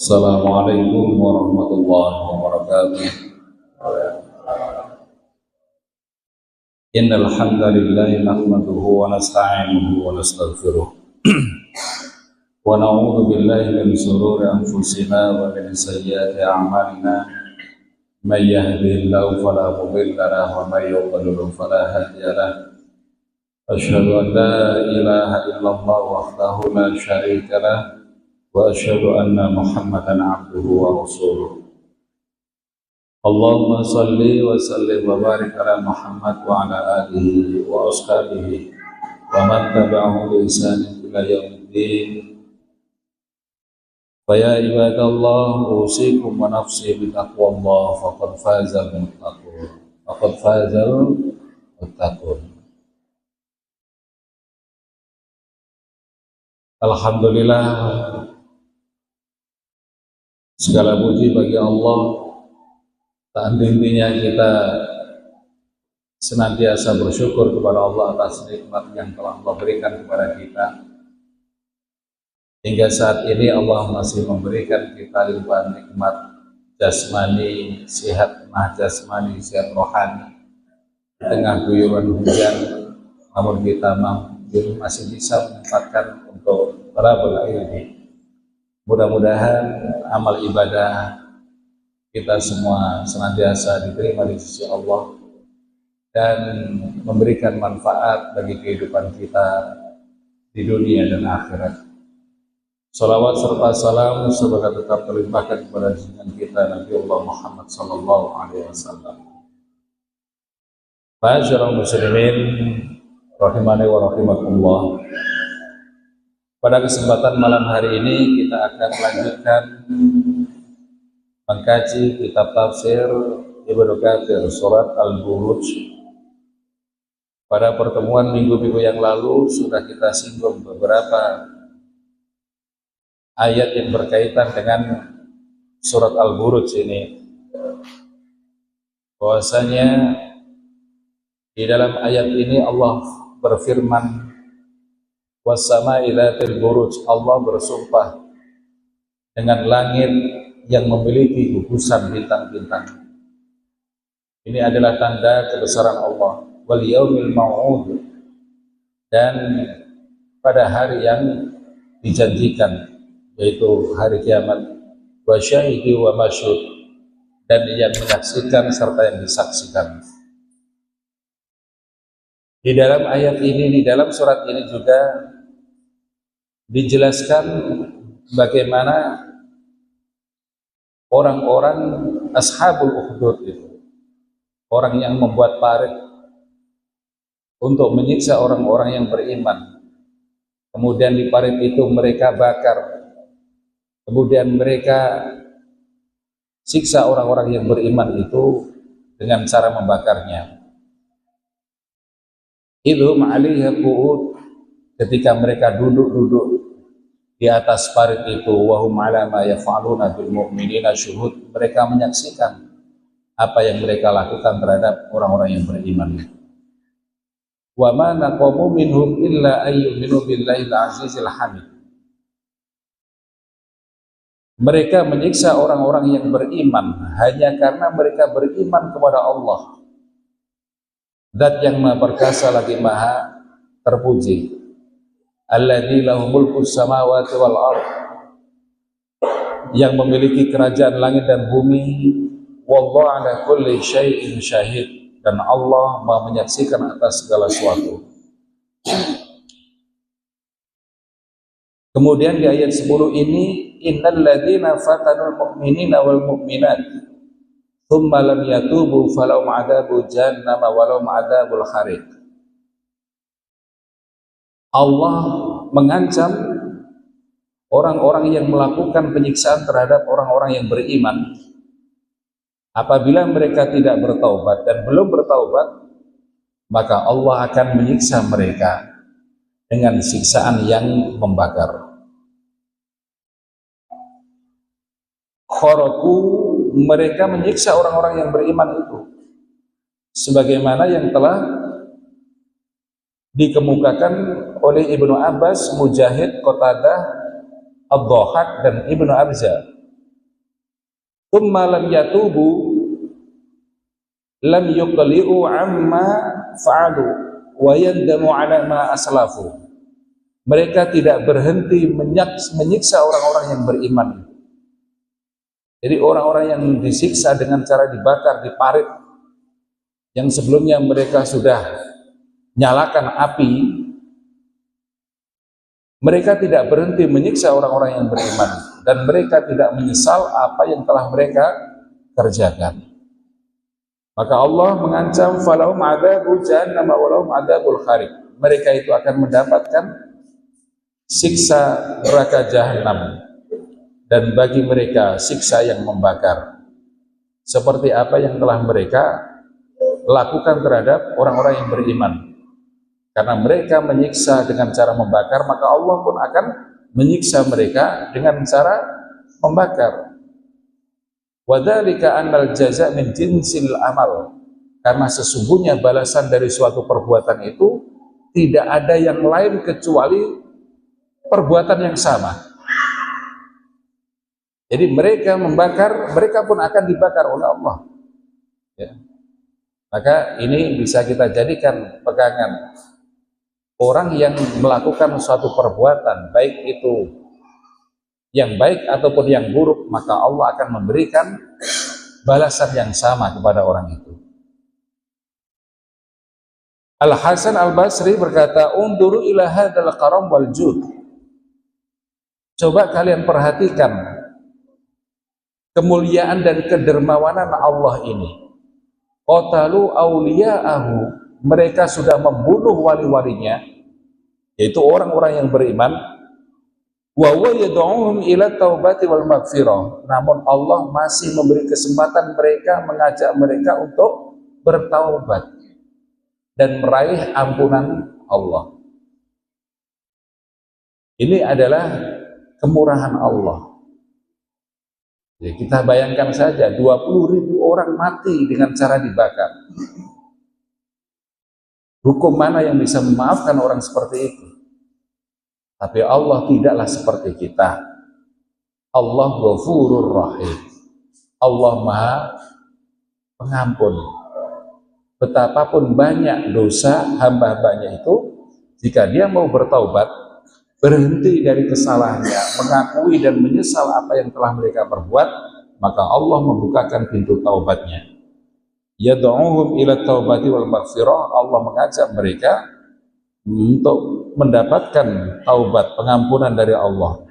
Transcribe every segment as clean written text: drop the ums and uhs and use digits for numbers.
Assalamualaikum warahmatullahi wabarakatuh. Innal hamdalillah nahmaduhu wa nasta'inuhu wa nastaghfiruh. Wa na'udzu billahi min shururi anfusina wa min sayyiati a'malina. May yahdihillahu fala mudilla lahu wa may yudlil fala hadiya lahu. Asyhadu an la ilaha illallah wahdahu la syarika lahu wa asyhadu anna Muhammadan abduhu wa rasuluh. Allahumma salli wa sallim wa barik ala Muhammad wa ala alihi wa ashabihi wa man tabi'ahum bi ihsanin ila yaumiddin. Fa ya ibadallah usikum wa nafsi bi taqwallah faqad fazal muttaqun. Faqad fazal muttaqun. Alhamdulillah, segala puji bagi Allah. Tak henti-hentinya kita senantiasa bersyukur kepada Allah atas nikmat yang telah Allah berikan kepada kita. Hingga saat ini Allah masih memberikan kita limpahan nikmat jasmani, sehat jasmani, sehat rohani. Di tengah guyuran hujan, namun kita masih bisa menyempatkan untuk berabul ilmi. Mudah-mudahan amal ibadah kita semua senantiasa diterima di sisi Allah dan memberikan manfaat bagi kehidupan kita di dunia dan akhirat. Salawat serta salam semoga tetap terlimpahkan kepada junjungan kita Nabi Allah Muhammad sallallahu alaihi wasallam. Ma'asyiral muslimin rahimani wa rahimakumullah. Pada kesempatan malam hari ini kita akan melanjutkan mengkaji kitab tafsir Ibnu Katsir surat Al-Buruj. Pada pertemuan minggu-minggu yang lalu sudah kita singgung beberapa ayat yang berkaitan dengan surat Al-Buruj ini. Bahwasanya di dalam ayat ini Allah berfirman, was-sama'i dzatil buruj, Allah bersumpah dengan langit yang memiliki gugusan bintang-bintang. Ini adalah tanda kebesaran Allah. Wal yaumil mau'ud, dan pada hari yang dijanjikan, yaitu hari kiamat. Wa syahidi wa masyhud, dan yang menyaksikan serta yang disaksikan. Di dalam ayat ini, di dalam surat ini juga dijelaskan bagaimana orang-orang ashabul ukhdud itu, orang yang membuat parit untuk menyiksa orang-orang yang beriman. Kemudian di parit itu mereka bakar, kemudian mereka siksa orang-orang yang beriman itu dengan cara membakarnya. Itu ma'aliyah qu'ud, ketika mereka duduk-duduk di atas parit itu, wahum ala ma yaf'aluna bil mu'minina syuhud, mereka menyaksikan apa yang mereka lakukan terhadap orang-orang yang beriman. Wa ma naqamu minhum illa ayyuminu billahil azizil hamid. Mereka menyiksa orang-orang yang beriman hanya karena mereka beriman kepada Allah, Zat yang Maha Perkasa lagi Maha terpuji. Alladzi lahu mulku samawati wal ardh, yang memiliki kerajaan langit dan bumi. Wallahu ala kulli syai'in syahid, dan Allah Maha menyaksikan atas segala sesuatu. Kemudian di ayat 10 ini, innal ladzina fatanul mu'minina wal mu'minat tsumma lam yatubu falahum adzabu jahannam walahum adzabul khariq. Allah mengancam orang-orang yang melakukan penyiksaan terhadap orang-orang yang beriman apabila mereka tidak bertaubat dan belum bertaubat, maka Allah akan menyiksa mereka dengan siksaan yang membakar. Kharaku, mereka menyiksa orang-orang yang beriman itu sebagaimana yang telah dikemukakan oleh Ibnu Abbas, Mujahid, Qatadah, Ad-Dhahak dan Ibnu Abza. Tsumma lam yatubu lam yuqli'u amma fa'alu wa yandamu 'ala ma aslafu. Mereka tidak berhenti menyiksa orang-orang yang beriman. Jadi orang-orang yang disiksa dengan cara dibakar di parit yang sebelumnya mereka sudah nyalakan api, mereka tidak berhenti menyiksa orang-orang yang beriman dan mereka tidak menyesal apa yang telah mereka kerjakan. Maka Allah mengancam falahum adzabul jahannam wa lahum adzabul khariq. Mereka itu akan mendapatkan siksa neraka jahanam dan bagi mereka siksa yang membakar. Seperti apa yang telah mereka lakukan terhadap orang-orang yang beriman. Karena mereka menyiksa dengan cara membakar, maka Allah pun akan menyiksa mereka dengan cara membakar. Wadzalika annal jaza' min jinsil amal. Karena sesungguhnya balasan dari suatu perbuatan itu tidak ada yang lain kecuali perbuatan yang sama. Jadi mereka membakar, mereka pun akan dibakar oleh Allah. Ya. Maka ini bisa kita jadikan pegangan. Orang yang melakukan suatu perbuatan, baik itu yang baik ataupun yang buruk, maka Allah akan memberikan balasan yang sama kepada orang itu. Al-Hasan Al-Basri berkata, "Unduru ila hadzal karam wal jud." Coba kalian perhatikan kemuliaan dan kedermawanan Allah ini. Qatalu awliya'ahu, mereka sudah membunuh wali-walinya, yaitu orang-orang yang beriman. Wa huwa yad'uhum ila taubati wal maghfirah. Namun Allah masih memberi kesempatan mereka, mengajak mereka untuk bertaubat dan meraih ampunan Allah. Ini adalah kemurahan Allah. Ya, kita bayangkan saja 20.000 orang mati dengan cara dibakar. Hukum mana yang bisa memaafkan orang seperti itu? Tapi Allah tidaklah seperti kita. Allah Ghafurur Rahim. Allah Maha Pengampun. Betapapun banyak dosa hamba-hambanya itu, jika dia mau bertaubat, berhenti dari kesalahannya, mengakui dan menyesal apa yang telah mereka perbuat, maka Allah membukakan pintu taubatnya. Yad'uhum ila taubati wal maghfirah. Allah mengajak mereka untuk mendapatkan taubat, pengampunan dari Allah.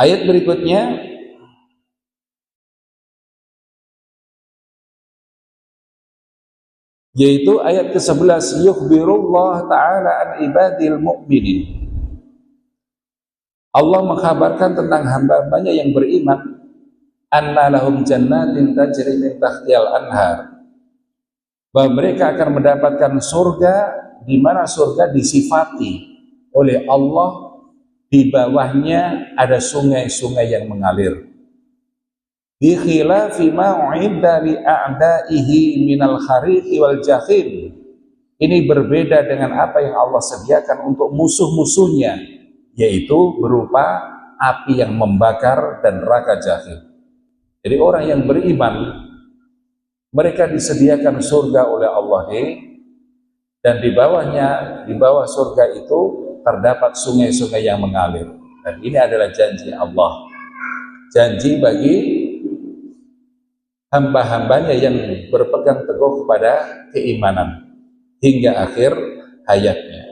Ayat berikutnya, yaitu ayat ke-11, yukhbirullah ta'ala an ibadil mu'minin. Allah mengkhabarkan tentang hamba-hambanya yang beriman, anna lahum jannatin tajri min tahtihal anhar, bahwa mereka akan mendapatkan surga di mana surga disifati oleh Allah, di bawahnya ada sungai-sungai yang mengalir. Bi khilafi ma u'idda li a'da'ihi minal khariqi wal jahim. Ini berbeda dengan apa yang Allah sediakan untuk musuh-musuhnya, yaitu berupa api yang membakar dan neraka jahim. Jadi orang yang beriman, mereka disediakan surga oleh Allah dan di bawahnya, di bawah surga itu terdapat sungai-sungai yang mengalir. Dan ini adalah janji Allah, janji bagi hamba-hambanya yang berpegang teguh kepada keimanan hingga akhir hayatnya.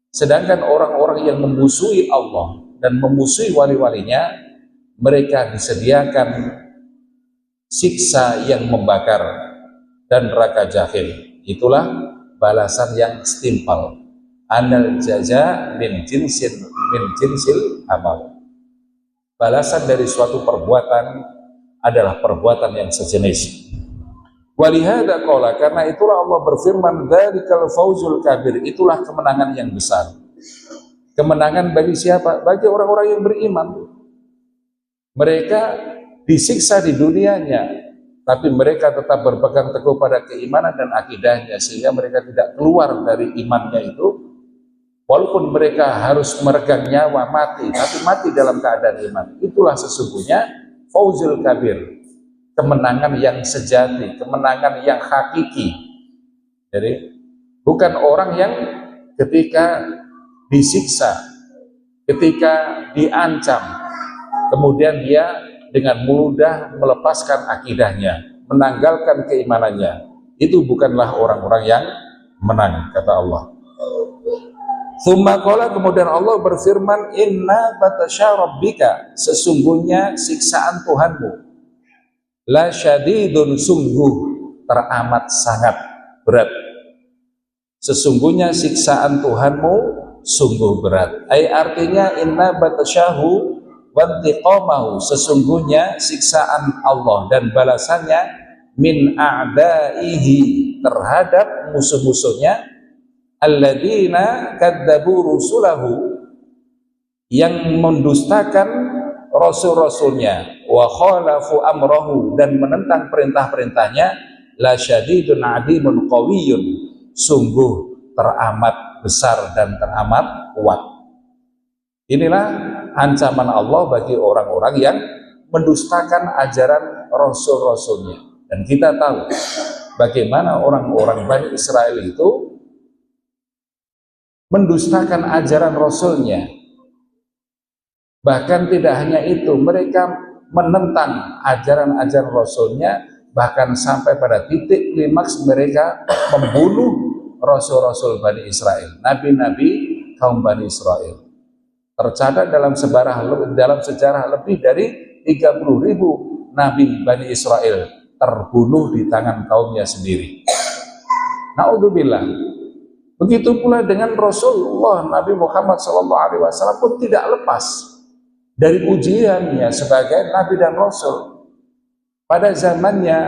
Sedangkan orang-orang yang memusuhi Allah dan memusuhi wali-walinya, mereka disediakan siksa yang membakar dan neraka jahim. Itulah balasan yang setimpal. Anal jaza min jinsil amal. Balasan dari suatu perbuatan adalah perbuatan yang sejenis. Walihada qala, karena itulah Allah berfirman, dzalikal fauzul kabir, itulah kemenangan yang besar. Kemenangan bagi siapa? Bagi orang-orang yang beriman. Mereka disiksa di dunianya, tapi mereka tetap berpegang teguh pada keimanan dan akidahnya, sehingga mereka tidak keluar dari imannya itu. Walaupun mereka harus meregang nyawa mati, tapi mati dalam keadaan iman. Itulah sesungguhnya fauzul kabir, kemenangan yang sejati, kemenangan yang hakiki. Jadi bukan orang yang ketika disiksa, ketika diancam, kemudian dia dengan mudah melepaskan akidahnya, menanggalkan keimanannya. Itu bukanlah orang-orang yang menang, kata Allah. Tsumma qala, kemudian Allah berfirman, inna batasya rabbika, sesungguhnya siksaan Tuhanmu, la syadidun, sungguh teramat sangat berat. Sesungguhnya siksaan Tuhanmu sungguh berat. Artinya inna batasyahu wa intiqamahu, sesungguhnya siksaan Allah dan balasannya min a'daihi, terhadap musuh-musuhnya, alladzina kadzabu rusulahu, yang mendustakan rasul-rasulnya, wa khalafu amrahu, dan menentang perintah-perintahnya, la syadidun adimun qawiyyun, sungguh teramat besar dan teramat kuat. Inilah ancaman Allah bagi orang-orang yang mendustakan ajaran rasul-rasulnya. Dan kita tahu bagaimana orang-orang Bani Israel itu mendustakan ajaran Rasulnya. Bahkan tidak hanya itu, mereka menentang ajaran-ajaran Rasulnya, bahkan sampai pada titik klimaks mereka membunuh Rasul-Rasul Bani Israel, nabi-nabi kaum Bani Israel. Tercatat dalam sejarah lebih dari 30.000 nabi Bani Israel terbunuh di tangan kaumnya sendiri. Naudzubillah. Begitu pula dengan Rasulullah Nabi Muhammad SAW pun tidak lepas dari ujiannya sebagai Nabi dan Rasul. Pada zamannya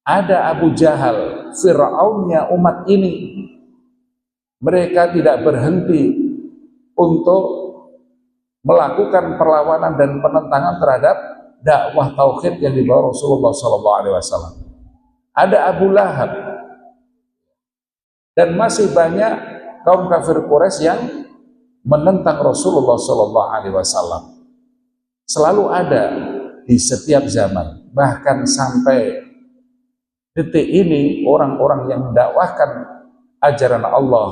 ada Abu Jahal, Fir'aunnya umat ini. Mereka tidak berhenti untuk melakukan perlawanan dan penentangan terhadap dakwah tauhid yang dibawa Rasulullah SAW. Ada Abu Lahab, dan masih banyak kaum kafir Quraisy yang menentang Rasulullah SAW. Selalu ada di setiap zaman, bahkan sampai detik ini orang-orang yang mendakwahkan ajaran Allah,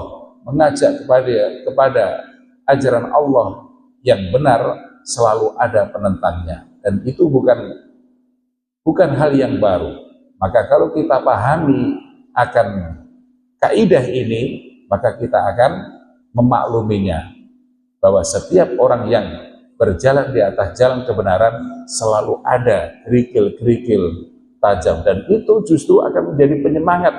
mengajak kepada ajaran Allah yang benar, selalu ada penentangnya. Dan itu bukan hal yang baru. Maka kalau kita pahami akan kaidah ini, maka kita akan memakluminya, bahwa setiap orang yang berjalan di atas jalan kebenaran selalu ada kerikil-kerikil tajam, dan itu justru akan menjadi penyemangat,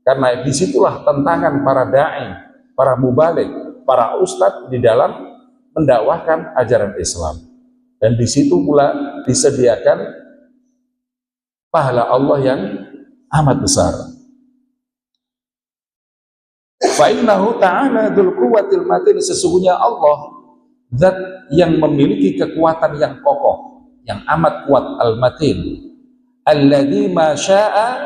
karena disitulah tantangan para da'i, para mubalik, para ustadz di dalam mendakwahkan ajaran Islam. Dan di situ pula disediakan pahala Allah yang amat besar. Fa'innahu ta'ala dzul quwwatil matin, sesungguhnya Allah zat yang memiliki kekuatan yang kokoh, yang amat kuat, al-matin, alladzi ma syaa,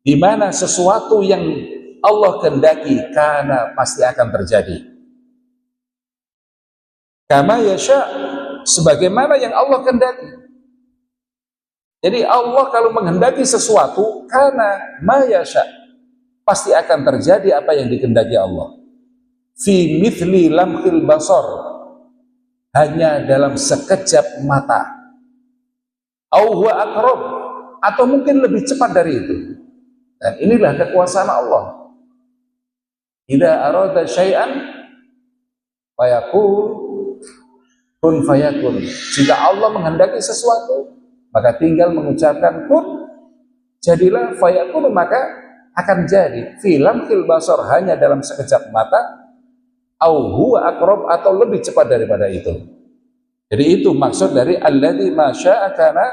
di mana sesuatu yang Allah kehendaki karena pasti akan terjadi. Kama yasha, sebagaimana yang Allah kehendaki. Jadi Allah kalau menghendaki sesuatu, karena ma yasha, pasti akan terjadi apa yang dikehendaki Allah. Fi mithli lamhil basar, hanya dalam sekejap mata. Au huwa aqrab, atau mungkin lebih cepat dari itu. Dan inilah kekuasaan Allah. Idza arada syai'an fayaqul kun fayakun. Jika Allah menghendaki sesuatu, maka tinggal mengucapkan kun, jadilah, fayakun, maka akan jadi. Filam basar, hanya dalam sekejap mata, au huwa aqrab, atau lebih cepat daripada itu. Jadi itu maksud dari alladzi ma syaa kana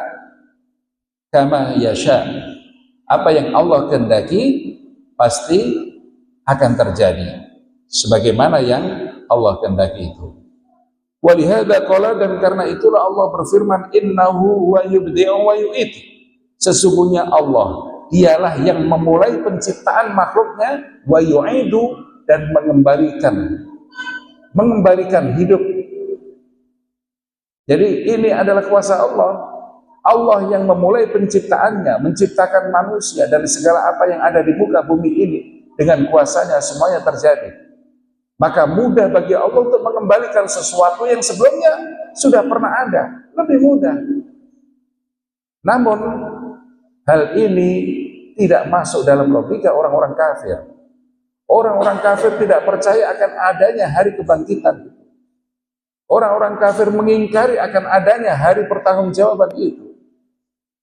kama yasha. Apa yang Allah kehendaki pasti akan terjadi sebagaimana yang Allah kehendaki itu. Walihada qala, dan karena itulah Allah berfirman, innahu wa yubdi'u wa yu'id. Sesungguhnya Allah dialah yang memulai penciptaan makhluknya, wa yu'idu, dan mengembalikan hidup. Jadi ini adalah kuasa Allah. Allah yang memulai penciptaannya, menciptakan manusia dari segala apa yang ada di muka bumi ini. Dengan kuasanya semuanya terjadi. Maka mudah bagi Allah untuk mengembalikan sesuatu yang sebelumnya sudah pernah ada. Lebih mudah. Namun hal ini tidak masuk dalam logika orang-orang kafir. Orang-orang kafir tidak percaya akan adanya hari kebangkitan. Orang-orang kafir mengingkari akan adanya hari pertanggungjawaban itu.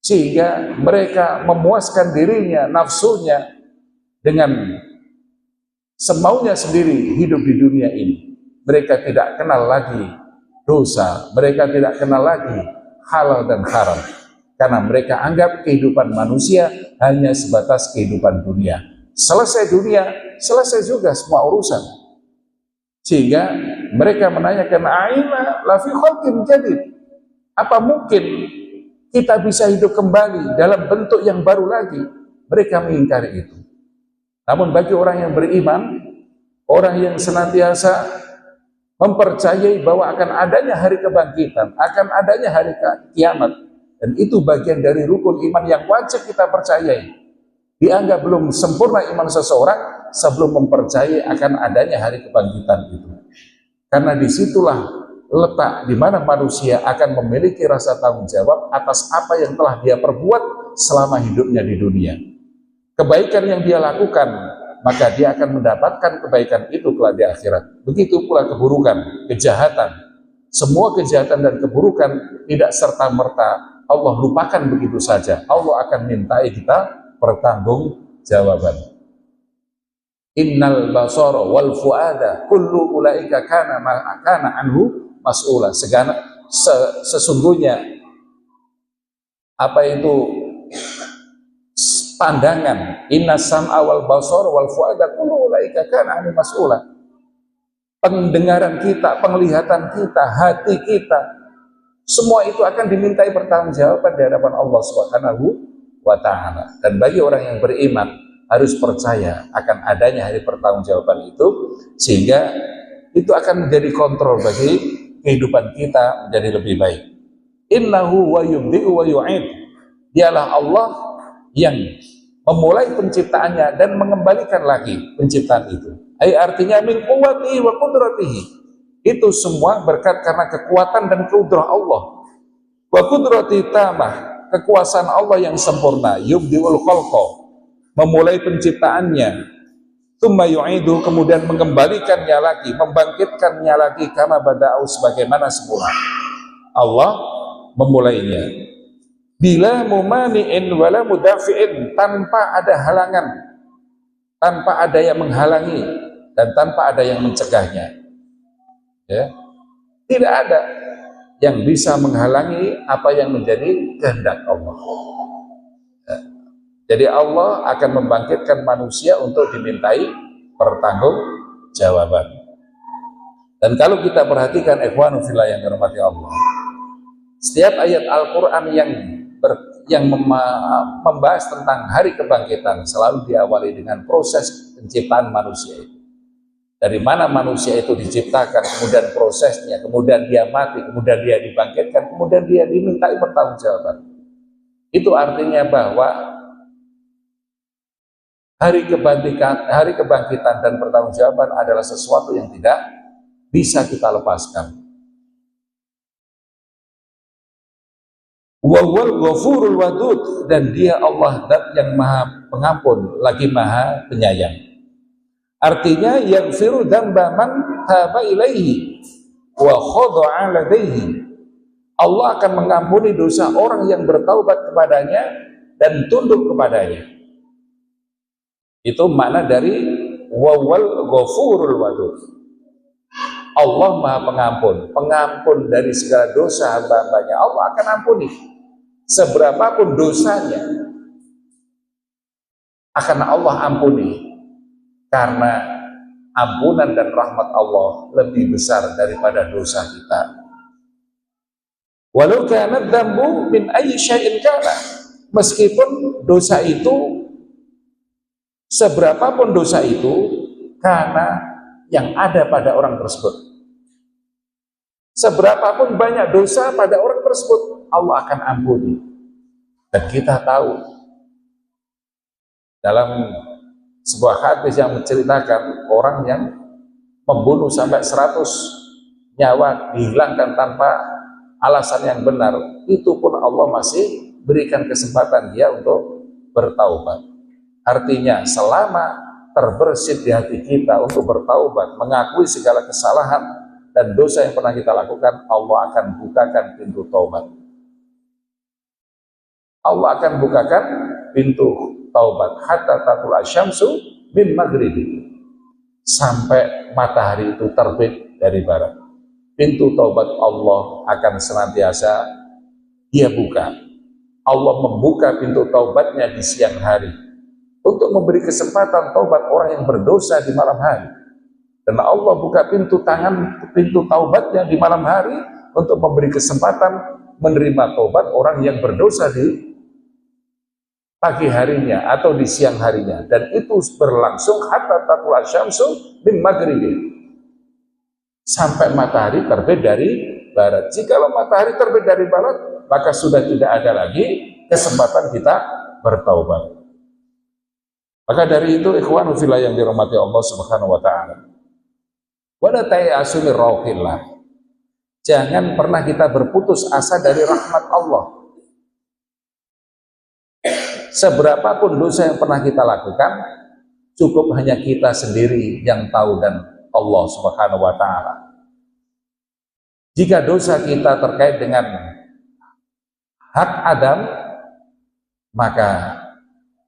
Sehingga mereka memuaskan dirinya, nafsunya, dengan semaunya sendiri hidup di dunia ini. Mereka tidak kenal lagi dosa, mereka tidak kenal lagi halal dan haram. Karena mereka anggap kehidupan manusia hanya sebatas kehidupan dunia. Selesai dunia, selesai juga semua urusan. Sehingga mereka menanyakan, aina lafi khalqin jadid. Apa mungkin kita bisa hidup kembali dalam bentuk yang baru lagi? Mereka mengingkari itu. Namun bagi orang yang beriman, orang yang senantiasa mempercayai bahwa akan adanya hari kebangkitan, akan adanya hari kiamat, dan itu bagian dari rukun iman yang wajib kita percayai. Dianggap belum sempurna iman seseorang sebelum mempercayai akan adanya hari kebangkitan itu. Karena disitulah letak di mana manusia akan memiliki rasa tanggung jawab atas apa yang telah dia perbuat selama hidupnya di dunia. Kebaikan yang dia lakukan, maka dia akan mendapatkan kebaikan itu kelak di akhirat. Begitu pula keburukan, kejahatan. Semua kejahatan dan keburukan tidak serta-merta Allah lupakan begitu saja. Allah akan mintai kita pertanggungjawaban. Innal basara wal fuada kullu ulaika kana anhu mas'ula. Sesungguhnya apa itu pandangan, innas sam'a wal basara wal fuada kullu ulaika kana anhu mas'ula. Pendengaran kita, penglihatan kita, hati kita, semua itu akan dimintai pertanggungjawaban di hadapan Allah Subhanahu wa ta'ala. Dan bagi orang yang beriman harus percaya akan adanya hari pertanggungjawaban itu, sehingga itu akan menjadi kontrol bagi kehidupan kita menjadi lebih baik. Innahu wa yubdi'u wa yu'id. Dialah Allah yang memulai penciptaannya dan mengembalikan lagi penciptaan itu. Artinya min quwwatihi wa qudratihi. Itu semua berkat karena kekuatan dan kudrah Allah. Wa qudrati tamah, kekuasaan Allah yang sempurna. Yubdi'ul khalqa, memulai penciptaannya. Tsumma yu'idu, kemudian mengembalikannya lagi, membangkitkannya lagi, kama bada'u, sebagaimana semula Allah memulainya. Bila mumani'in wala mudafi'in, tanpa ada halangan, tanpa ada yang menghalangi, dan tanpa ada yang mencegahnya. Ya, tidak ada yang bisa menghalangi apa yang menjadi kehendak Allah. Ya. Jadi Allah akan membangkitkan manusia untuk dimintai pertanggungjawaban. Dan kalau kita perhatikan ikhwanu fillah yang dirahmati Allah, setiap ayat Al-Quran yang membahas tentang hari kebangkitan selalu diawali dengan proses penciptaan manusia itu. Dari mana manusia itu diciptakan, kemudian prosesnya, kemudian dia mati, kemudian dia dibangkitkan, kemudian dia dimintai pertanggungjawaban. Itu artinya bahwa hari kebangkitan dan pertanggungjawaban adalah sesuatu yang tidak bisa kita lepaskan. Wawal ghafurul wadud, dan dia Allah zat yang maha pengampun lagi maha penyayang. Artinya yaghfiru dzamba man taba ilaihi wa khada'a ladaihi. Allah akan mengampuni dosa orang yang bertaubat kepadanya dan tunduk kepadanya. Itu makna dari wawal ghafurul wadud. Allah Maha Pengampun, pengampun dari segala dosa hamba-hambanya. Allah akan ampuni seberapapun dosanya, akan Allah ampuni, karena ampunan dan rahmat Allah lebih besar daripada dosa kita. Walau kana dzambu min ayyi syai'in kana, meskipun dosa itu, seberapapun dosa itu, karena yang ada pada orang tersebut. Seberapapun banyak dosa pada orang tersebut, Allah akan ampuni. Dan kita tahu dalam sebuah hadis yang menceritakan orang yang membunuh sampai 100 nyawa dihilangkan tanpa alasan yang benar, itu pun Allah masih berikan kesempatan dia untuk bertaubat. Artinya selama terbersit di hati kita untuk bertaubat, mengakui segala kesalahan dan dosa yang pernah kita lakukan, Allah akan bukakan pintu taubat. Allah akan bukakan pintu taubat hatta tatul asyamsu min maghribi, sampai matahari itu terbit dari barat. Pintu taubat Allah akan senantiasa dia buka. Allah membuka pintu taubatnya di siang hari untuk memberi kesempatan taubat orang yang berdosa di malam hari. Dan Allah buka pintu taubatnya di malam hari untuk memberi kesempatan menerima taubat orang yang berdosa di pagi harinya atau di siang harinya. Dan itu berlangsung hatta taqul asyamsu min maghribi, sampai matahari terbit dari barat. Jikalau matahari terbit dari barat, maka sudah tidak ada lagi kesempatan kita bertaubat. Maka dari itu, ikhwanu fillah yang dirahmati Allah Subhanahu wa taala, wala ta'asu min rauhillah, jangan pernah kita berputus asa dari rahmat Allah. Seberapapun dosa yang pernah kita lakukan, cukup hanya kita sendiri yang tahu dan Allah Subhanahu wa taala. Jika dosa kita terkait dengan hak Adam, maka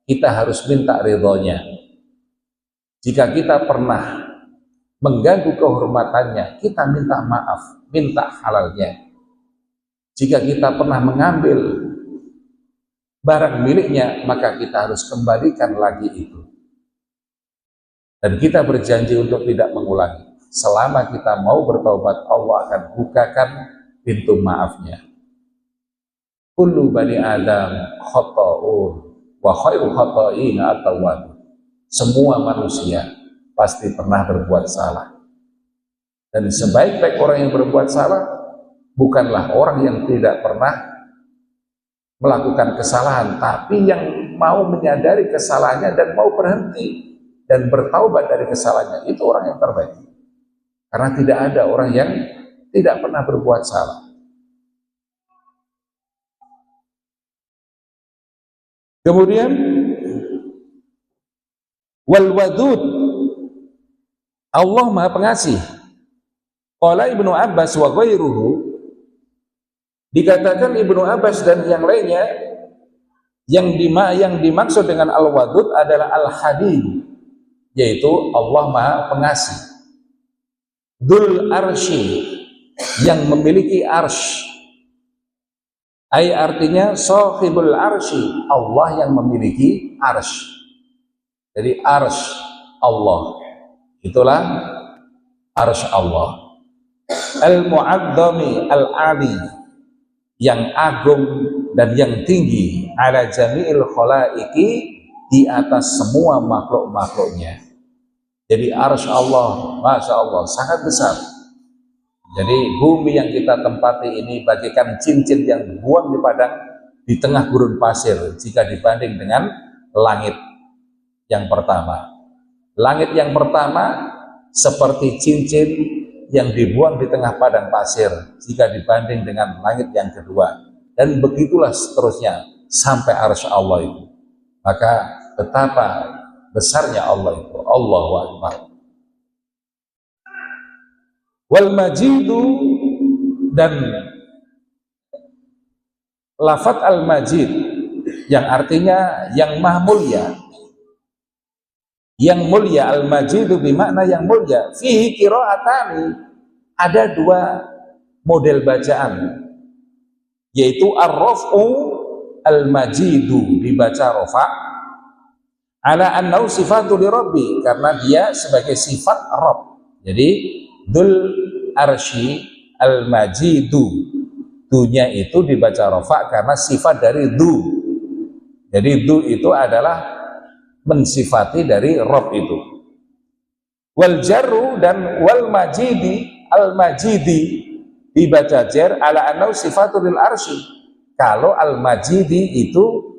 kita harus minta ridhonya. Jika kita pernah mengganggu kehormatannya, kita minta maaf, minta halalnya. Jika kita pernah mengambil barang miliknya, maka kita harus kembalikan lagi itu. Dan kita berjanji untuk tidak mengulangi. Selama kita mau bertaubat, Allah akan bukakan pintu maafnya. Kullu bani Adam khata'un wa khairul khata'ina at-tawwabun. Semua manusia pasti pernah berbuat salah. Dan sebaik-baik orang yang berbuat salah bukanlah orang yang tidak pernah melakukan kesalahan, tapi yang mau menyadari kesalahannya dan mau berhenti dan bertaubat dari kesalahannya. Itu orang yang terbaik. Karena tidak ada orang yang tidak pernah berbuat salah. Kemudian wal wadud, Allah Maha Pengasih. Qala Ibnu Abbas wa ghairuhu, dikatakan Ibnu Abbas dan yang lainnya, yang dimaksud dengan al-wadud adalah al-hadid, yaitu Allah Maha Pengasih. Dzul arsy, yang memiliki arsy. Ai artinya sahibul arsy, Allah yang memiliki arsy. Jadi arsy Allah, itulah arsy Allah. Al-mu'azzami al-ali, yang agung dan yang tinggi, ala jami'il khalaiki, di atas semua makhluk-makhluknya. Jadi arsy Allah, Masya Allah, sangat besar. Jadi bumi yang kita tempati ini bagaikan cincin yang dibuang di tengah gurun pasir jika dibanding dengan langit yang pertama. Langit yang pertama seperti cincin yang dibuang di tengah padang pasir jika dibanding dengan langit yang kedua. Dan begitulah seterusnya sampai arsy Allah itu. Maka betapa besarnya Allah itu. Allahu Akbar. Wal majidu, dan lafadz al-majid yang artinya yang maha mulia. Yang mulia, al-majidu bermakna yang mulia. Fihi qiraatani, ada dua model bacaan, yaitu ar-raf'u al-majidu, dibaca rafa, ala annahu sifatu li rabbi, karena dia sebagai sifat Rabb. Jadi dzul arsy al-majidu, dunya itu dibaca rafa karena sifat dari du. Jadi du itu adalah mensifati dari Rabb itu. Wal jarru, dan wal majidi al-majidi dibaca jar ala annahu sifatul lil arsy. Kalau al-majidi itu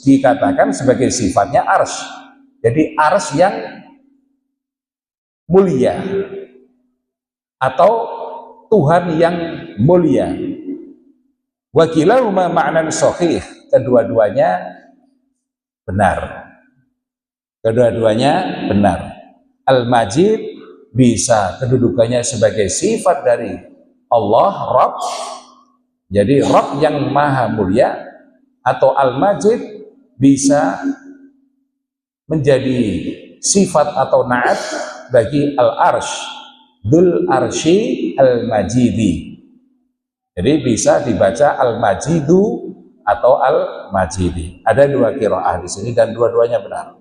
dikatakan sebagai sifatnya arsy. Jadi arsy yang mulia atau Tuhan yang mulia. Wakilahuma ma'nan sahih, kedua-duanya benar. Kedua-duanya benar. Al-Majid bisa kedudukannya sebagai sifat dari Allah, Rabb. Jadi Rabb yang maha mulia, atau Al-Majid bisa menjadi sifat atau na'at bagi Al-Arsh, Dzul Arsy Al-Majidi. Jadi bisa dibaca Al-Majidu atau Al-Majidi. Ada dua qiraah di sini dan dua-duanya benar.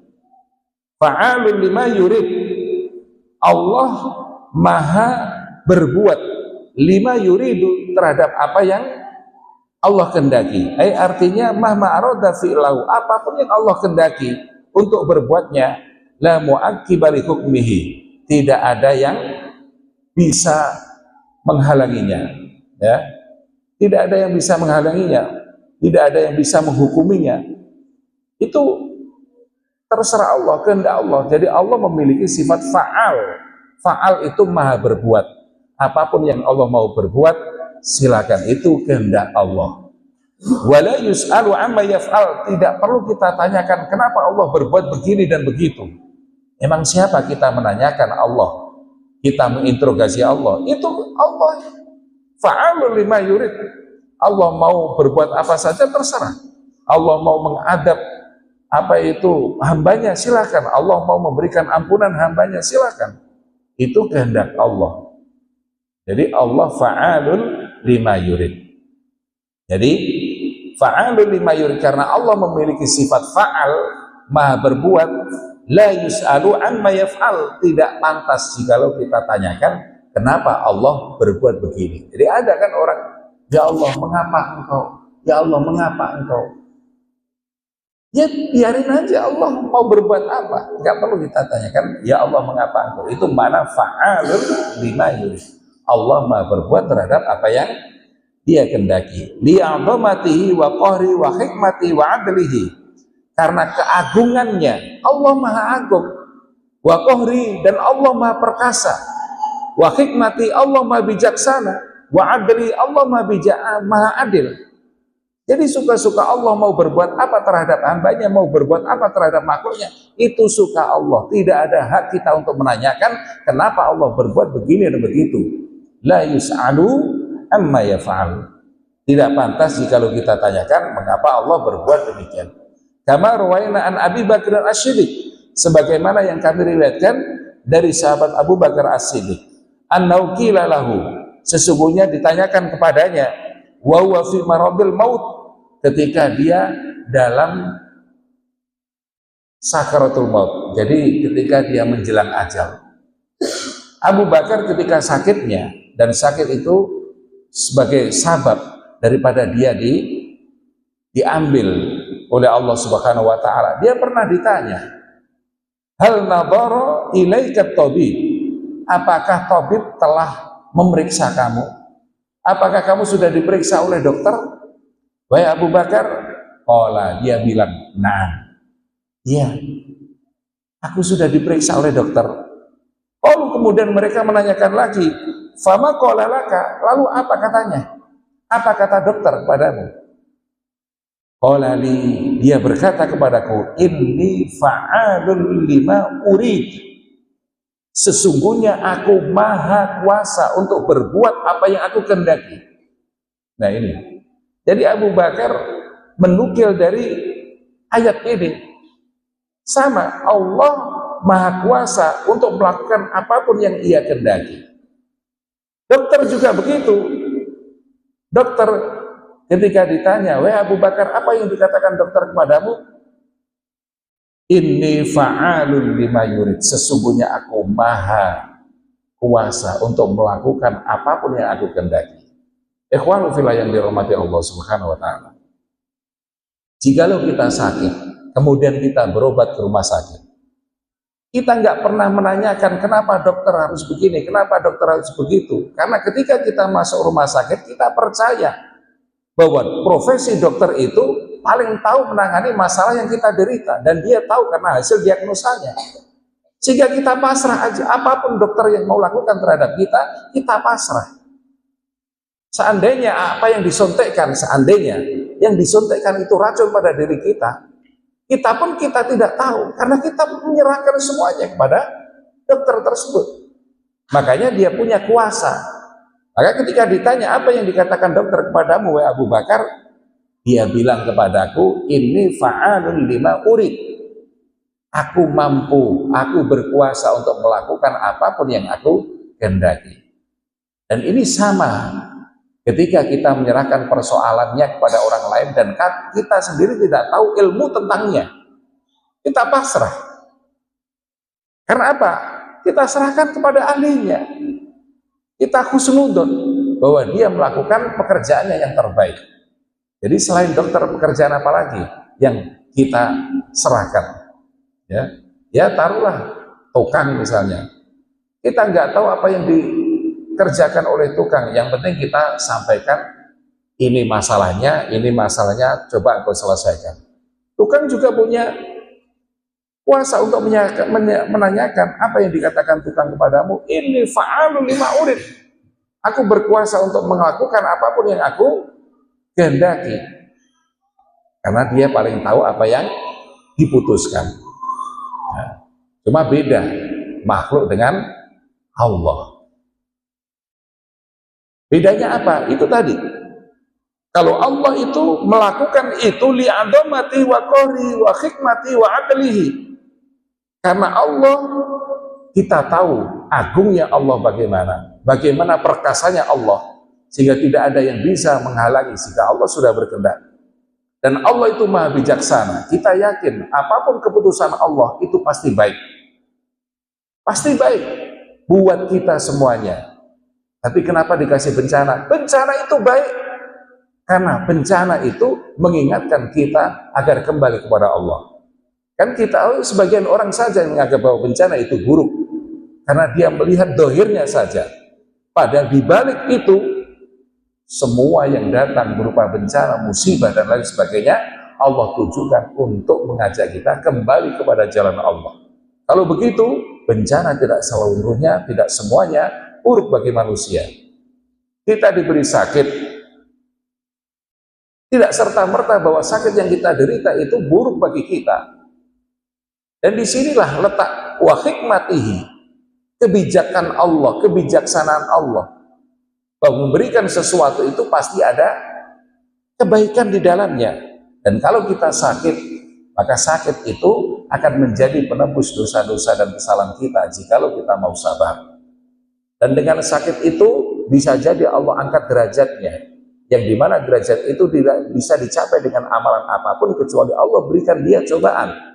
Fa'alun lima yurid, Allah maha berbuat lima yuridu, terhadap apa yang Allah kendaki. Artinya mahma arada fi'lahu, apapun yang Allah kendaki untuk berbuatnya, la mu'aqqiba li hukmihi, tidak ada yang bisa menghalanginya, ya. Tidak ada yang bisa menghalanginya, tidak ada yang bisa menghukuminya. Itu terserah Allah, kehendak Allah. Jadi Allah memiliki sifat fa'al. Fa'al itu maha berbuat. Apapun yang Allah mau berbuat, silakan, itu kehendak Allah. Wala yus'alu amma yaf'al, tidak perlu kita tanyakan kenapa Allah berbuat begini dan begitu. Emang siapa kita menanyakan Allah? Kita menginterogasi Allah. Itu Allah fa'alul lima yurid. Allah mau berbuat apa saja terserah. Allah mau mengadab apa itu hambanya, silakan. Allah mau memberikan ampunan hambanya, silakan. Itu kehendak Allah. Jadi Allah fa'alul lima yurid. Jadi fa'alul lima yurid, karena Allah memiliki sifat fa'al, maha berbuat. La yus'alu amma yaf'al, tidak pantas jikalau kita tanyakan kenapa Allah berbuat begini. Jadi ada kan orang, ya Allah mengapa engkau, ya Allah mengapa engkau. Ya biarin aja, Allah mau berbuat apa, nggak perlu kita tanyakan ya Allah mengapa engkau. Itu mana fa'alun lima yurid, Allah maha berbuat terhadap apa yang dia kendaki. Li'azamatihi wa qahri wa hikmati wa adlihi, karena keagungannya, Allah maha agung. Wa qahri, dan Allah maha perkasa. Wa hikmati, Allah maha bijaksana. Wa adli, Allah maha adil. Jadi suka-suka Allah mau berbuat apa terhadap hambanya, mau berbuat apa terhadap makhluknya, itu suka Allah. Tidak ada hak kita untuk menanyakan kenapa Allah berbuat begini dan begitu. La yus'alu amma yaf'al. Tidak pantas jikalau kita tanyakan mengapa Allah berbuat demikian. Kama ruwayna an Abi Bakar As-Siddiq, sebagaimana yang kami riwayatkan dari sahabat Abu Bakar As-Siddiq, annau qila lahu, sesungguhnya ditanyakan kepadanya, wa huwa fi maradil maut, ketika dia dalam sakaratul maut, jadi ketika dia menjelang ajal. Abu Bakar ketika sakitnya, dan sakit itu sebagai sabab daripada dia diambil oleh Allah Subhanahu wa taala. Dia pernah ditanya, hal nadhara ilaika tabib, apakah tabib telah memeriksa kamu? Apakah kamu sudah diperiksa oleh dokter? Wahai Abu Bakar, qala, dia bilang, nah, iya, aku sudah diperiksa oleh dokter. Lalu kemudian mereka menanyakan lagi, fama qala laka, lalu apa katanya? Apa kata dokter kepadamu? Qala li, dia berkata kepadaku, inni fa'alun lima urid. Sesungguhnya aku maha kuasa untuk berbuat apa yang aku kehendaki. Nah ini. Jadi Abu Bakar menukil dari ayat ini. Sama, Allah maha kuasa untuk melakukan apapun yang ia kehendaki. Dokter juga begitu. Dokter ketika ditanya, wahai Abu Bakar, apa yang dikatakan dokter kepadamu? Inni fa'alun lima yurid. Sesungguhnya aku maha kuasa untuk melakukan apapun yang aku kehendaki. Ikhwanu fillah yang dirahmati Allah Subhanahu wa taala. Jikalau kita sakit, kemudian kita berobat ke rumah sakit, kita nggak pernah menanyakan kenapa dokter harus begini, kenapa dokter harus begitu. Karena ketika kita masuk rumah sakit, kita percaya bahwa profesi dokter itu paling tahu menangani masalah yang kita derita, dan dia tahu karena hasil diagnosanya. Sehingga kita pasrah aja, apapun dokter yang mau lakukan terhadap kita, kita pasrah. Seandainya apa yang disontekkan, seandainya yang disontekkan itu racun pada diri kita, kita pun kita tidak tahu, karena kita menyerahkan semuanya kepada dokter tersebut. Makanya dia punya kuasa. Maka ketika ditanya apa yang dikatakan dokter kepadamu, wahai Abu Bakar, dia bilang kepadaku, ini fa'alun lima urid. Aku mampu, aku berkuasa untuk melakukan apapun yang aku kehendaki. Dan ini sama ketika kita menyerahkan persoalannya kepada orang lain dan kita sendiri tidak tahu ilmu tentangnya, kita pasrah. Karena apa? Kita serahkan kepada ahlinya. Kita husnudon bahwa dia melakukan pekerjaannya yang terbaik. Jadi selain dokter, pekerjaan apa lagi yang kita serahkan? Ya taruhlah tukang misalnya. Kita nggak tahu apa yang dikerjakan oleh tukang. Yang penting kita sampaikan ini masalahnya, coba engkau selesaikan. Tukang juga punya kuasa untuk menanyakan apa yang dikatakan tukang kepadamu. Ini fa'alu lima urid. Aku berkuasa untuk melakukan apapun yang aku kehendaki. Karena dia paling tahu apa yang diputuskan. Nah, cuma beda makhluk dengan Allah. Bedanya apa? Itu tadi. Kalau Allah itu melakukan itu li'adhamati wa qahri wa hikmati wa adlihi. Karena Allah, kita tahu agungnya Allah bagaimana perkasanya Allah, sehingga tidak ada yang bisa menghalangi jika Allah sudah berkehendak. Dan Allah itu maha bijaksana. Kita yakin apapun keputusan Allah itu pasti baik. Pasti baik buat kita semuanya. Tapi kenapa dikasih bencana? Bencana itu baik. Karena bencana itu mengingatkan kita agar kembali kepada Allah. Kan kita sebagian orang saja yang menganggap bahwa bencana itu buruk. Karena dia melihat dohirnya saja. Padahal dibalik itu, semua yang datang berupa bencana, musibah, dan lain sebagainya, Allah tujukan untuk mengajak kita kembali kepada jalan Allah. Kalau begitu, bencana tidak seluruhnya, tidak semuanya buruk bagi manusia. Kita diberi sakit, tidak serta-merta bahwa sakit yang kita derita itu buruk bagi kita. Dan disinilah letak wa hikmatihi, kebijakan Allah, kebijaksanaan Allah. Bahwa memberikan sesuatu itu pasti ada kebaikan di dalamnya. Dan kalau kita sakit, maka sakit itu akan menjadi penebus dosa-dosa dan kesalahan kita jikalau kita mau sabar. Dan dengan sakit itu bisa jadi Allah angkat derajatnya, yang dimana derajat itu tidak bisa dicapai dengan amalan apapun kecuali Allah berikan dia cobaan.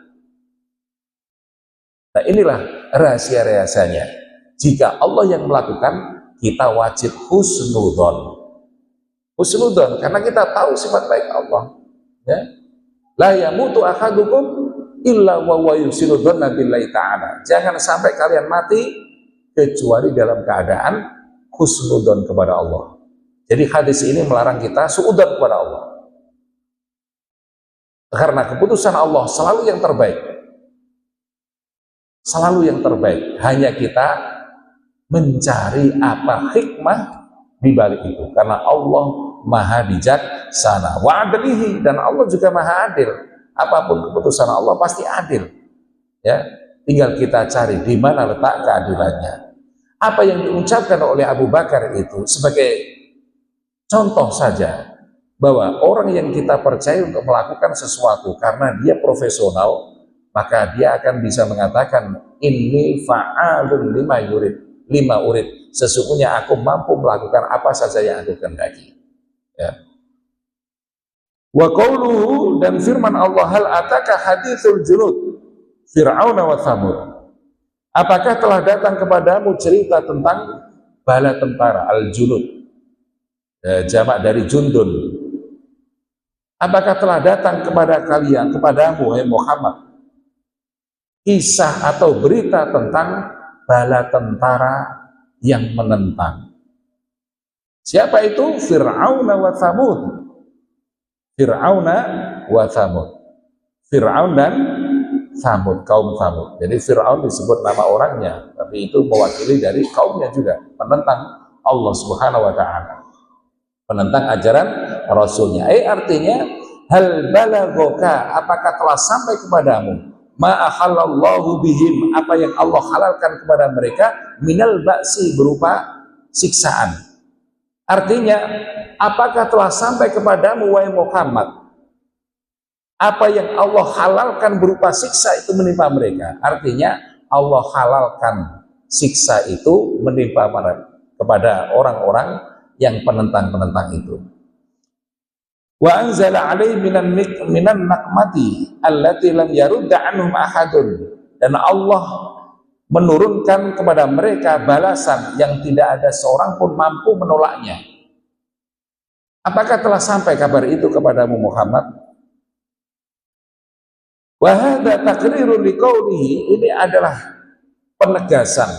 Nah inilah rahasia-rahasianya. Jika Allah yang melakukan, kita wajib husnudon. Husnudon karena kita tahu sifat baik Allah. Ya. La yamutu ahadukum illa wa huwa yuhsinu dzanna billahi ta'ala. Jangan sampai kalian mati kecuali dalam keadaan husnudon kepada Allah. Jadi hadis ini melarang kita suudzon kepada Allah. Karena keputusan Allah selalu yang terbaik. Selalu yang terbaik. Hanya kita mencari apa hikmah di balik itu. Karena Allah maha bijaksana. Wa adlihi, dan Allah juga maha adil. Apapun keputusan Allah pasti adil. Ya, tinggal kita cari di mana letak keadilannya. Apa yang diucapkan oleh Abu Bakar itu sebagai contoh saja, bahwa orang yang kita percaya untuk melakukan sesuatu karena dia profesional, maka dia akan bisa mengatakan inni fa'alun lima urid, sesungguhnya aku mampu melakukan apa saja yang aku kehendaki. Ya. Wa qauluhu, dan firman Allah, hal ataka hadithul junud Fir'aun wa Thamud, apakah telah datang kepadamu cerita tentang bala tentara, al-junud, jamak dari jundun. Apakah telah datang kepada kalian, kepadamu wahai Muhammad, kisah atau berita tentang bala tentara yang menentang? Siapa itu? Fir'aun wa Thamud. Fir'aun wa Thamud. Fir'aun dan Thamud, kaum Thamud. Jadi Fir'aun disebut nama orangnya, tapi itu mewakili dari kaumnya juga, penentang Allah Subhanahu wa ta'ala, penentang ajaran Rasulnya. Artinya, hal balagoka, apakah telah sampai kepadamu ma ahallallahu bihim, apa yang Allah halalkan kepada mereka, minal ba'si, berupa siksaan. Artinya, apakah telah sampai kepadamu wahai Muhammad apa yang Allah halalkan berupa siksa itu menimpa mereka? Artinya Allah halalkan siksa itu menimpa kepada orang-orang yang penentang-penentang itu. Wa anzala alaihi minan naqmati allati lam yarudda anhum ahadun, dan Allah menurunkan kepada mereka balasan yang tidak ada seorang pun mampu menolaknya. Apakah telah sampai kabar itu kepadamu Muhammad? Wa hadza taqrirun liqaulihi, ini adalah penegasan.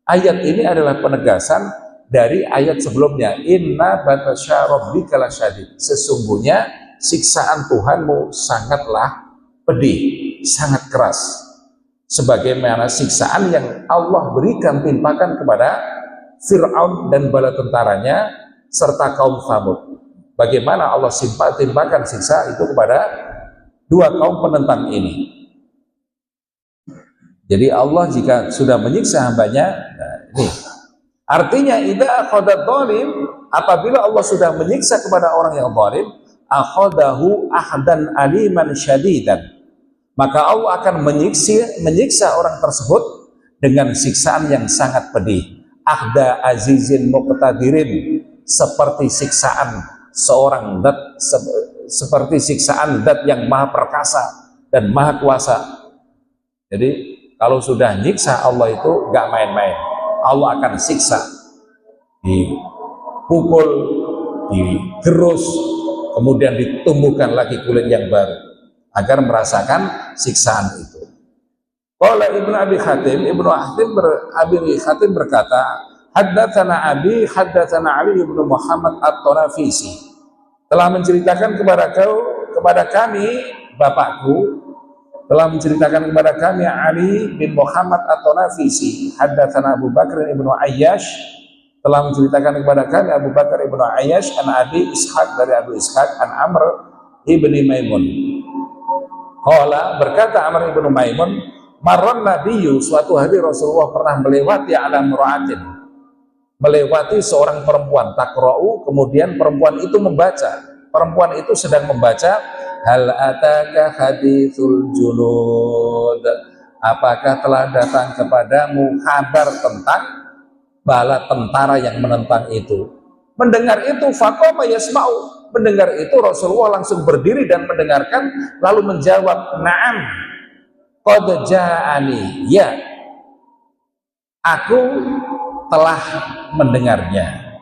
Ayat ini adalah penegasan dari ayat sebelumnya, inna batasya rabbika lasyadid, sesungguhnya siksaan Tuhanmu sangatlah pedih, sangat keras, sebagaimana siksaan yang Allah berikan timpakan kepada Fir'aun dan bala tentaranya serta kaum Thamud. Bagaimana Allah timpakan siksa itu kepada dua kaum penentang ini. Jadi Allah jika sudah menyiksa hambanya, nah ini artinya idza akhadha dhalim, apabila Allah sudah menyiksa kepada orang yang zalim, akhadahu ahdan aliman syadidan, maka Allah akan menyiksa orang tersebut dengan siksaan yang sangat pedih. Ahda azizin muqtadirin, seperti siksaan seorang seperti siksaan zat yang maha perkasa dan maha kuasa. Jadi kalau sudah nyiksa Allah itu gak main-main, Allah akan siksa, dipukul, digerus, kemudian ditumbuhkan lagi kulit yang baru agar merasakan siksaan itu. Qala Ibnu Abi Hatim, Abi Hatim berkata, haddatsana Ali bin Muhammad at-Tanafisi, telah menceritakan kepada kami, bapakku telah menceritakan kepada kami Ali bin Muhammad at-Tanafisi. Haddatsana Abu Bakr ibnu Ayyash, telah menceritakan kepada kami Abu Bakar ibnu Ayyash an Abi Ishaq, dari Abu Ishaq an Amr ibni Maimun. Qala, berkata Amr ibnu Maimun, marran nabiyyu, suatu hari Rasulullah pernah melewati ala mura'atin, melewati seorang perempuan, takra'u, kemudian perempuan itu membaca, perempuan itu sedang membaca, hal ataka hadithul junud, apakah telah datang kepadamu kabar tentang bala tentara yang menentang itu. Mendengar itu faqama yasma'u, mendengar itu Rasulullah langsung berdiri dan mendengarkan, lalu menjawab, na'am qad ja'ani, ya aku telah mendengarnya,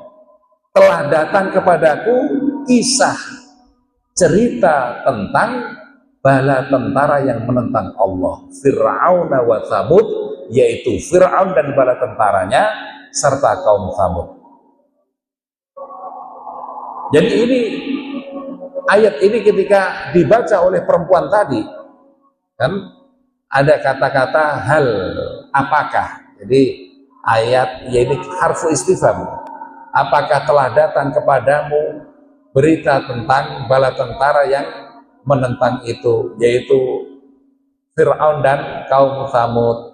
telah datang kepadaku kisah cerita tentang bala tentara yang menentang Allah, Fir'aun wa Thamud, yaitu Fir'aun dan bala tentaranya serta kaum Thamud. Jadi ini ayat ini ketika dibaca oleh perempuan tadi, kan ada kata-kata hal, apakah, jadi ayat, yaitu harfu istifham, apakah telah datang kepadamu berita tentang bala tentara yang menentang itu, yaitu Fir'aun dan kaum Tsamud.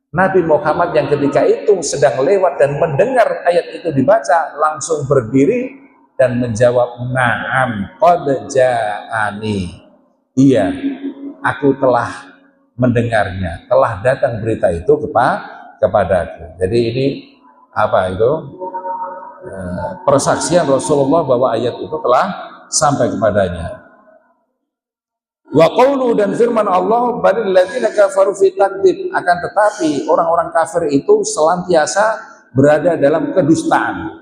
Nabi Muhammad yang ketika itu sedang lewat dan mendengar ayat itu dibaca, langsung berdiri dan menjawab, "Na'am, qad ja'ani." Iya, aku telah mendengarnya, telah datang berita itu kepadaku. Jadi ini apa itu? Persaksian Rasulullah bahwa ayat itu telah sampai kepadanya. Wa qawlu, dan firman Allah, balil ladzina kafaru fi takdzib, akan tetapi orang-orang kafir itu selantiasa berada dalam kedustaan.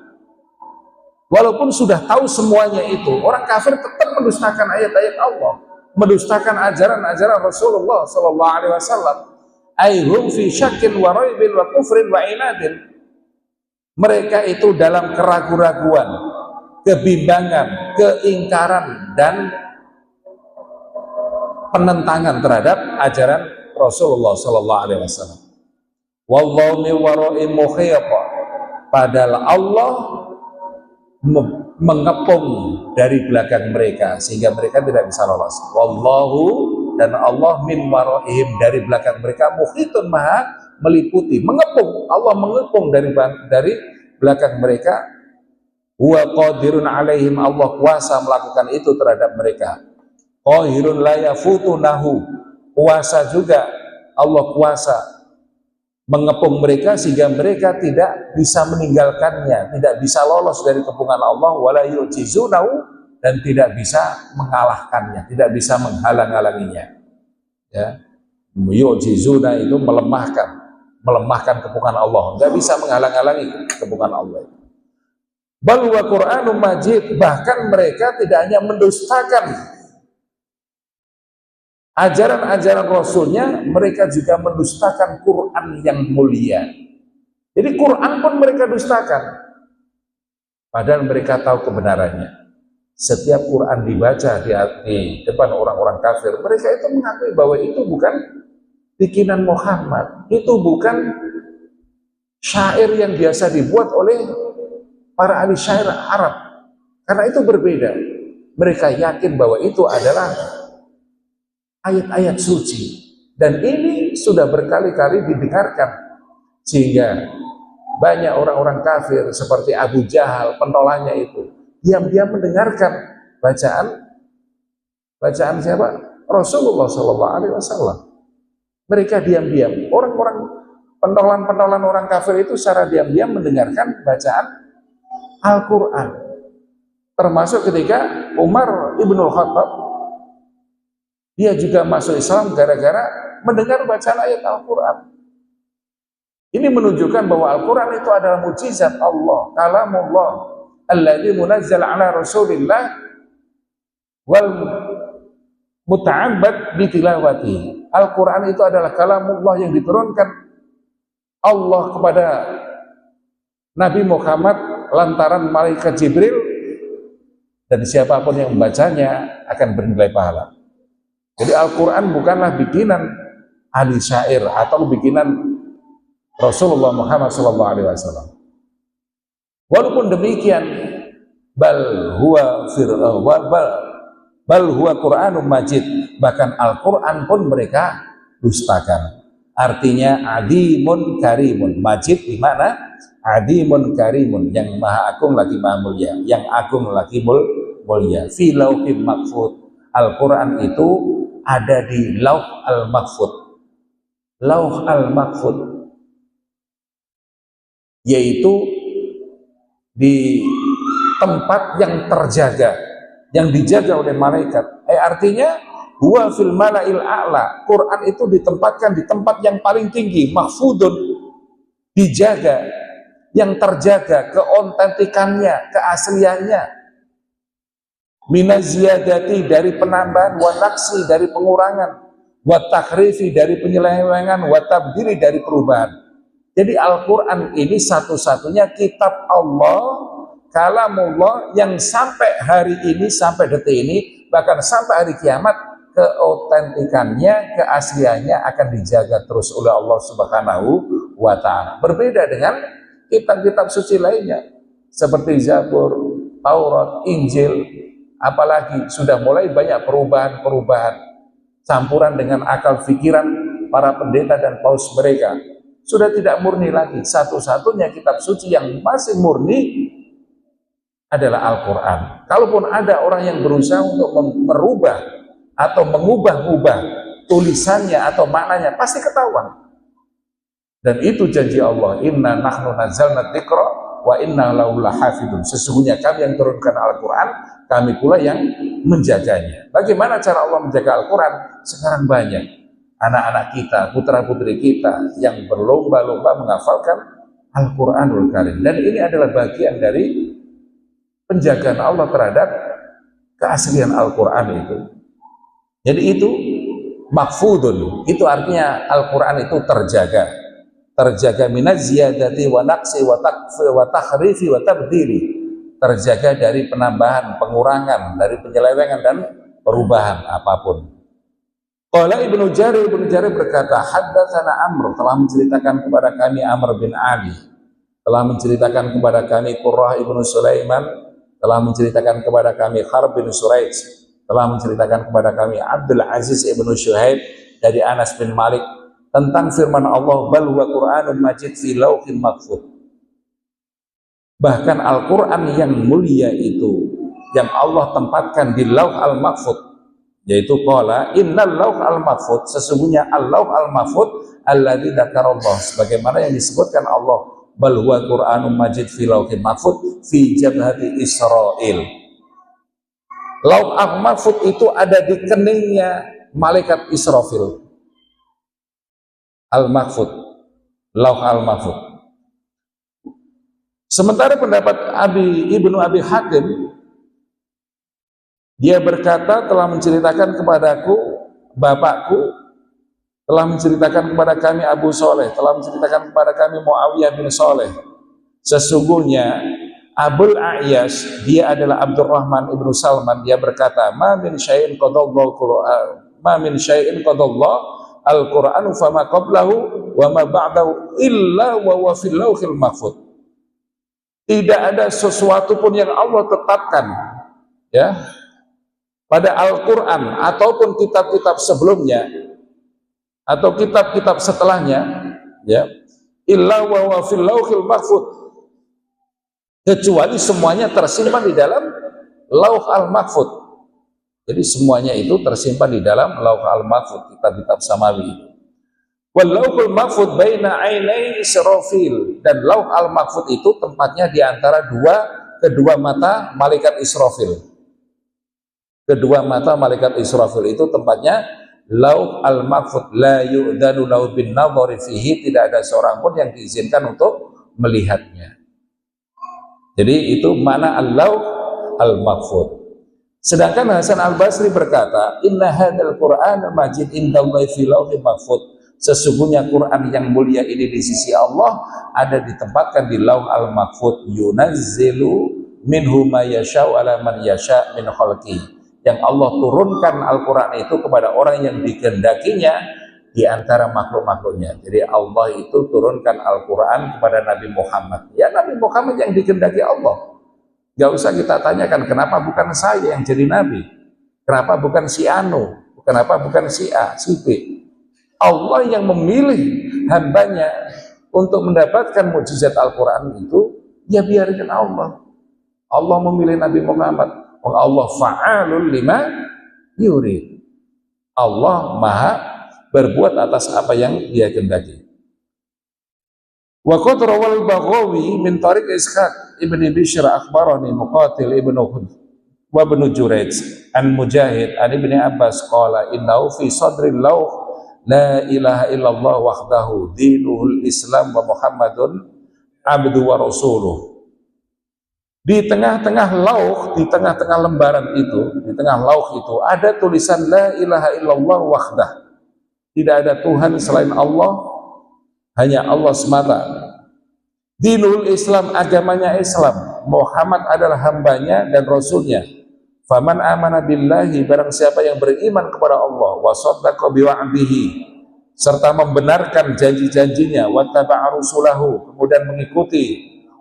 Walaupun sudah tahu semuanya itu, orang kafir tetap mendustakan ayat-ayat Allah, mendustakan ajaran-ajaran Rasulullah sallallahu alaihi wasallam. Aihum fi syakkin wa raibin wa kufrin wa inadin. Mereka itu dalam keraguan-raguan, kebimbangan, keingkaran, dan penentangan terhadap ajaran Rasulullah sallallahu alaihi wasallam. Wallahu min wara'ihim muhit. Padahal Allah mengepung dari belakang mereka sehingga mereka tidak bisa lolos. Wallahu, dan Allah min wara'ihim, dari belakang mereka, muhitun, maha meliputi, mengepung. Allah mengepung dari belakang mereka. Huwa qadirun alaihim, Allah kuasa melakukan itu terhadap mereka. Qahirun la yafutunahu, kuasa juga, Allah kuasa mengepung mereka sehingga mereka tidak bisa meninggalkannya, tidak bisa lolos dari kepungan Allah. Wala yu'jizunahu, dan tidak bisa mengalahkannya, tidak bisa menghalang-halanginya. Ya, yu'jizuna itu melemahkan kepungan Allah, tidak bisa menghalang-halangi kepungan Allah. Bal huwa Qur'anun Majid, bahkan mereka tidak hanya mendustakan ajaran-ajaran Rasulnya, mereka juga mendustakan Quran yang mulia. Jadi Quran pun mereka dustakan, padahal mereka tahu kebenarannya. Setiap Quran dibaca di depan orang-orang kafir, mereka itu mengakui bahwa itu bukan bikinan Muhammad, itu bukan syair yang biasa dibuat oleh para ahli syair Arab, karena itu berbeda. Mereka yakin bahwa itu adalah ayat-ayat suci, dan ini sudah berkali-kali didengarkan sehingga banyak orang-orang kafir seperti Abu Jahal, pentolannya itu, diam-diam mendengarkan bacaan siapa? Rasulullah Shallallahu Alaihi Wasallam. Mereka diam-diam, orang-orang pentolan orang kafir itu secara diam-diam mendengarkan bacaan Al-Quran. Termasuk ketika Umar Ibnul Khattab, dia juga masuk Islam gara-gara mendengar bacaan ayat Al-Quran. Ini menunjukkan bahwa Al-Quran itu adalah mukjizat Allah, kalamullah, alladzi munazzal ala Rasulillah wal muta'abbad bi tilawati. Al-Quran itu adalah kalamullah yang diturunkan Allah kepada Nabi Muhammad lantaran malaikat Jibril, dan siapapun yang membacanya akan bernilai pahala. Jadi Al-Quran bukanlah bikinan ahli syair atau bikinan Rasulullah Muhammad SAW. Walaupun demikian, bal huwa Qur'anun Majid, bahkan Al-Quran pun mereka dustakan. Artinya adimun karimun, majid di mana? Adimun karimun, yang maha agung lagi maha mulia, yang agung lagi mulia. Fi lauhim mahfuz. Al-Quran itu ada di Lauh Al-Mahfuz. Lauh Al-Mahfuz yaitu di tempat yang terjaga, yang dijaga oleh malaikat. Artinya huwa fil mala'il a'la. Quran itu ditempatkan di tempat yang paling tinggi, mahfudun, dijaga, yang terjaga keautentikannya, keasliannya. Minaziyadati, dari penambahan, wa naqsi, dari pengurangan, wa takhrifi, dari penyelewengan, wa tabdili, dari perubahan. Jadi Al-Quran ini satu-satunya kitab Allah, kalamullah, yang sampai hari ini, sampai detik ini, bahkan sampai hari kiamat, keautentikannya, keasliannya akan dijaga terus oleh Allah Subhanahu wa Ta'ala. Berbeda dengan kitab-kitab suci lainnya seperti Zabur, Taurat, Injil, apalagi sudah mulai banyak perubahan-perubahan, campuran dengan akal pikiran para pendeta dan paus mereka. Sudah tidak murni lagi. Satu-satunya kitab suci yang masih murni adalah Al-Quran. Kalaupun ada orang yang berusaha untuk merubah atau mengubah-ubah tulisannya atau maknanya, pasti ketahuan. Dan itu janji Allah, inna nahnu nazzalna dzikra wa inna lahu lahafidun. Sesungguhnya kami yang turunkan Al-Quran, kami pula yang menjaganya. Bagaimana cara Allah menjaga Al-Quran? Sekarang banyak anak-anak kita, putra-putri kita yang berlomba-lomba menghafalkan Al-Quranul Karim. Dan ini adalah bagian dari penjagaan Allah terhadap keaslian Al-Quran itu. Jadi itu mahfudun, itu artinya Al-Quran itu terjaga minaz ziyadati wa naqsi wa takhrifi wa tabdili, terjaga dari penambahan, pengurangan, dari penyelewengan dan perubahan apapun. Qala Ibnu Jarir berkata, haddatsana Amr, telah menceritakan kepada kami Amr bin Ali, telah menceritakan kepada kami Qurrah ibnu Sulaiman, telah menceritakan kepada kami Harb bin Suraij, telah menceritakan kepada kami Abdul Aziz ibnu Syuhaib dari Anas bin Malik tentang firman Allah, bal huwa Qur'anun majid fi lauhin mahfuz. Bahkan Al-Quran yang mulia itu yang Allah tempatkan di lauh al-mahfuz, yaitu qala innal lauh al-mahfuz, sesungguhnya al-lauh al-mahfuz alladzi dzakarallah, sebagaimana yang disebutkan Allah, bal huwa Qur'anun majid fi lauhin mahfuz fi jabhati Israil. Lauh al-mahfuz itu ada di keningnya malaikat Israfil. Al-Mahfud, Lauh Al-Mahfud. Sementara pendapat Ibnu Abi Hatim, dia berkata, telah menceritakan kepadaku bapakku, telah menceritakan kepada kami Abu Soleh, telah menceritakan kepada kami Muawiyah bin Soleh. Sesungguhnya Abul A'yash, dia adalah Abdurrahman ibnu Salman, dia berkata, ma min syai'in qadallahu Al-Qur'anu fama qablahu wa ma ba'dahu illa wa huwa fil lauhil mahfuz. Tidak ada sesuatu pun yang Allah tetapkan ya pada Al-Qur'an ataupun kitab-kitab sebelumnya atau kitab-kitab setelahnya ya, illa wa huwa fil lauhil mahfuz, kecuali semuanya tersimpan di dalam Lauh Al-Mahfuz. Jadi semuanya itu tersimpan di dalam Lauh Al-Mahfuz, kitab-kitab samawi. Wal Lauhul Mahfuz baina ainai Israfil, dan Lauh Al-Mahfuz itu tempatnya di antara kedua mata malaikat Israfil. Kedua mata malaikat Israfil itu tempatnya Lauh Al-Mahfuz, la yu'danu lahu bin nadhari fihi, tidak ada seorang pun yang diizinkan untuk melihatnya. Jadi itu mana Al-Lauh Al-Mahfuz. Sedangkan Hasan Al-Basri berkata, inna hadzal Qur'an majid indallahi fi lauhin mahfuz, sesungguhnya Quran yang mulia ini di sisi Allah ada ditempatkan di Lauh Al-Mahfuz, yunazzilu minhu ma yasha'u ala man yasha' min khalqi, yang Allah turunkan Al-Quran itu kepada orang yang dikehendakinya di antara makhluk-makhluknya. Jadi Allah itu turunkan Al-Quran kepada Nabi Muhammad, ya Nabi Muhammad yang dikehendaki Allah. Gak usah kita tanyakan kenapa bukan saya yang jadi nabi, kenapa bukan si Anu, kenapa bukan si A, si B. Allah yang memilih hambanya untuk mendapatkan mukjizat Al-Quran itu, ya biarkan Allah. Allah memilih Nabi Muhammad. Allah fa'alul lima yurid. Allah maha berbuat atas apa yang dia kehendaki. Wa qad rawal Baghawi min tariq Ishaq ibn Bishr akhbarani Muqatil ibnu wa ibnu Jurayj an Mujahid an Ibnu Abbas qala innahu fi sadril lauh la ilaha illallah wahdahu dinuhul Islam wa Muhammadun abdu wa rasuluh. Di tengah-tengah lauh, di tengah-tengah lembaran itu, di tengah lauh itu ada tulisan la ilaha illallah wahdah. Tidak ada Tuhan selain Allah, hanya Allah semata. Dinul Islam, agamanya Islam. Muhammad adalah hambanya dan rasulnya. Faman amana billahi, barang siapa yang beriman kepada Allah, wa saddaqa biwa'dihi, serta membenarkan janji-janjinya, wa taba'a rusulahu, kemudian mengikuti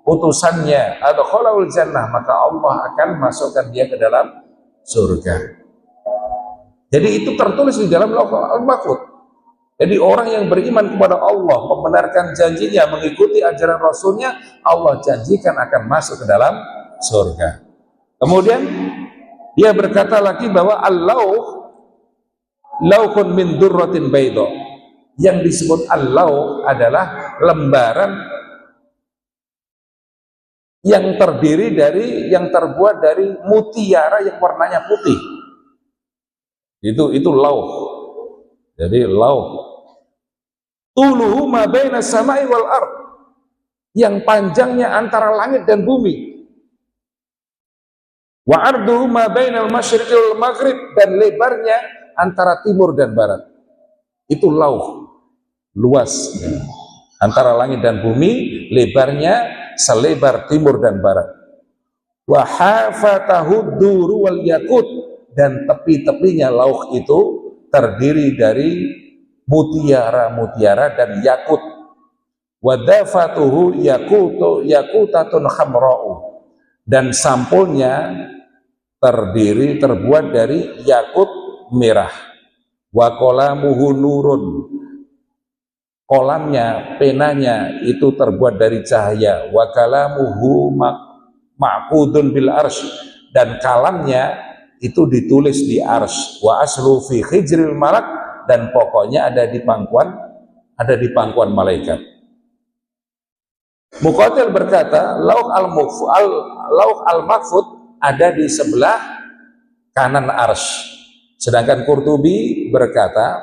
utusannya, adkhalahul jannah, maka Allah akan masukkan dia ke dalam surga. Jadi itu tertulis di dalam Lauhul Mahfuz. Jadi orang yang beriman kepada Allah, membenarkan janjinya, mengikuti ajaran Rasulnya, Allah janjikan akan masuk ke dalam surga. Kemudian dia berkata lagi bahwa al-lauh lauhun min durratin baydha. Yang disebut al-lauh adalah lembaran yang terbuat dari mutiara yang warnanya putih. Itu lauh. Jadi lauh tuluhu ma baina samai wal ard, yang panjangnya antara langit dan bumi. Wa arduhu ma bainal masyriqi wal maghrib, dan lebarnya antara timur dan barat. Itu lauh, luas antara langit dan bumi, lebarnya selebar timur dan barat. Wa hafatahu duru wal yakut, dan tepi-tepinya lauh itu terdiri dari mutiara-mutiara dan yakut. Wadafatuhu yakutatun khamra'u, dan sampulnya terbuat dari yakut merah. Wa qalamuhu nurun, kolamnya, penanya itu terbuat dari cahaya. Wa kalamuhu ma'qudun bil arsy, dan kalamnya itu ditulis di arsy. Wa aslu fi hijril malak, dan pokoknya ada di pangkuan malaikat. Muqatil berkata, lauh al-mahfuz ada di sebelah kanan arsy. Sedangkan Qurtubi berkata,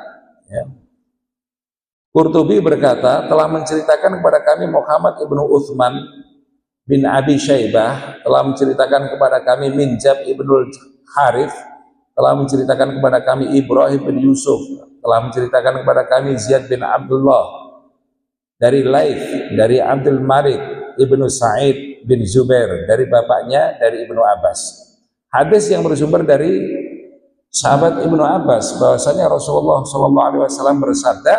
telah menceritakan kepada kami Muhammad ibnu Uthman bin Abi Syaibah, telah menceritakan kepada kami Minjab ibnul Harith, telah menceritakan kepada kami Ibrahim bin Yusuf, telah menceritakan kepada kami Ziyad bin Abdullah, dari Laith, dari Abdul Malik ibnu Sa'id bin Zubair, dari bapaknya, dari Ibnu Abbas. Hadis yang bersumber dari sahabat Ibnu Abbas, bahwasanya Rasulullah SAW bersabda,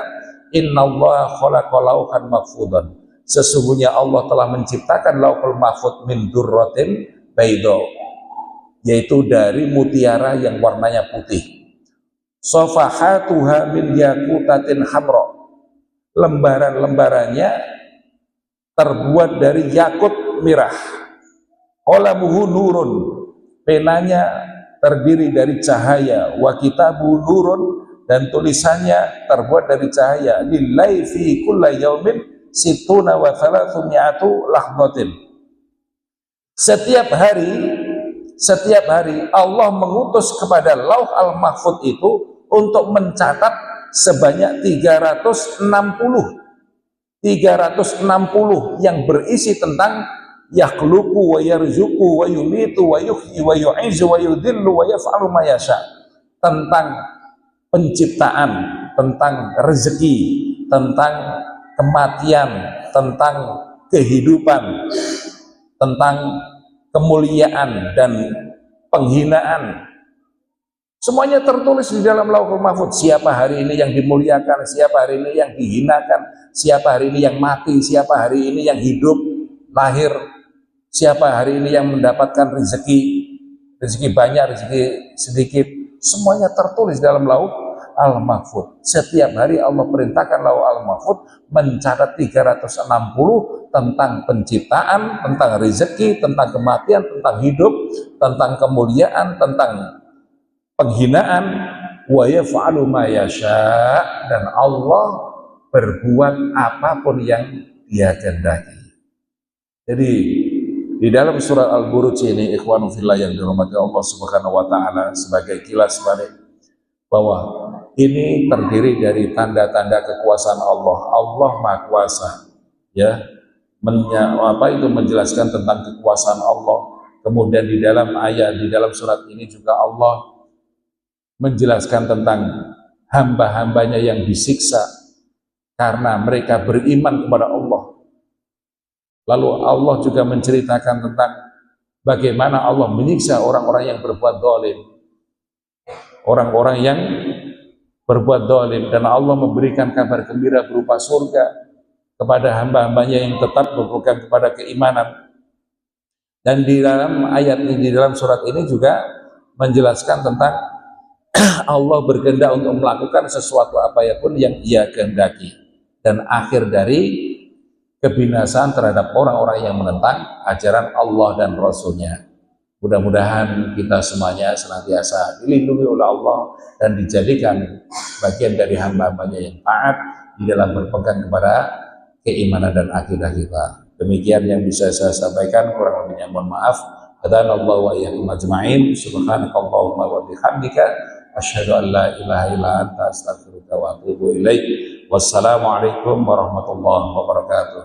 Innallaha khalaqa lauhan mahfudan, sesungguhnya Allah telah menciptakan lauhul mahfud min durratin baydha, yaitu dari mutiara yang warnanya putih. Safahatuha min yakutatin hamra, lembaran-lembarannya terbuat dari yakut merah. Qalamuhu nurun, penanya terdiri dari cahaya. Wa kitabu nurun, dan tulisannya terbuat dari cahaya. Lillahi fi kulli yaumin situna wa thalathumiyatu lahdatin. Setiap hari Allah mengutus kepada Lauh al-Mahfuz itu untuk mencatat sebanyak 360 yang berisi tentang yakhluqu wa yarzuqu wa yumitu wa yuhyi wa yu'izu wa yudhillu wa yaf'alu ma yasha, tentang penciptaan, tentang rezeki, tentang kematian, tentang kehidupan, tentang kemuliaan dan penghinaan. Semuanya tertulis di dalam Lauhul Mahfuz. Siapa hari ini yang dimuliakan, siapa hari ini yang dihinakan, siapa hari ini yang mati, siapa hari ini yang hidup, lahir, siapa hari ini yang mendapatkan rezeki banyak, rezeki sedikit. Semuanya tertulis dalam Lauh al-Mahfuz. Setiap hari Allah perintahkan Lauh al-Mahfuz mencatat 360 tentang penciptaan, tentang rezeki, tentang kematian, tentang hidup, tentang kemuliaan, tentang penghinaan. Wa yaf'alu ma yasha, dan Allah berbuat apapun yang Dia kehendaki. Jadi di dalam surat Al-Buruj ini, ikhwanu fillah yang dirahmati Allah Subhanahu wa taala, sebagai kilas balik bahwa ini terdiri dari tanda-tanda kekuasaan Allah. Allah Maha Kuasa, ya. Menjelaskan tentang kekuasaan Allah. Kemudian di dalam ayat, di dalam surat ini juga Allah menjelaskan tentang hamba-hambanya yang disiksa karena mereka beriman kepada Allah. Lalu Allah juga menceritakan tentang bagaimana Allah menyiksa orang-orang yang berbuat zalim, orang-orang yang berbuat zalim, dan Allah memberikan kabar gembira berupa surga kepada hamba-hambanya yang tetap berpegang kepada keimanan. Dan di dalam ayat ini, di dalam surat ini juga menjelaskan tentang Allah berkehendak untuk melakukan sesuatu apa pun yang Ia kehendaki, dan akhir dari kebinasaan terhadap orang-orang yang menentang ajaran Allah dan Rasul-Nya. Mudah-mudahan kita semuanya senantiasa dilindungi oleh Allah dan dijadikan bagian dari hamba-hambanya yang taat di dalam berpegang kepada keimanan dan akidah kita. Demikian yang bisa saya sampaikan, kurang lebihnya mohon maaf. Hadanallahu wa iyyakum ajma'in. Subhanakallahumma wa bihamdika asyhadu an la ilaha illa anta astaghfiruka wa atubu ilaik. Wassalamualaikum warahmatullahi wabarakatuh.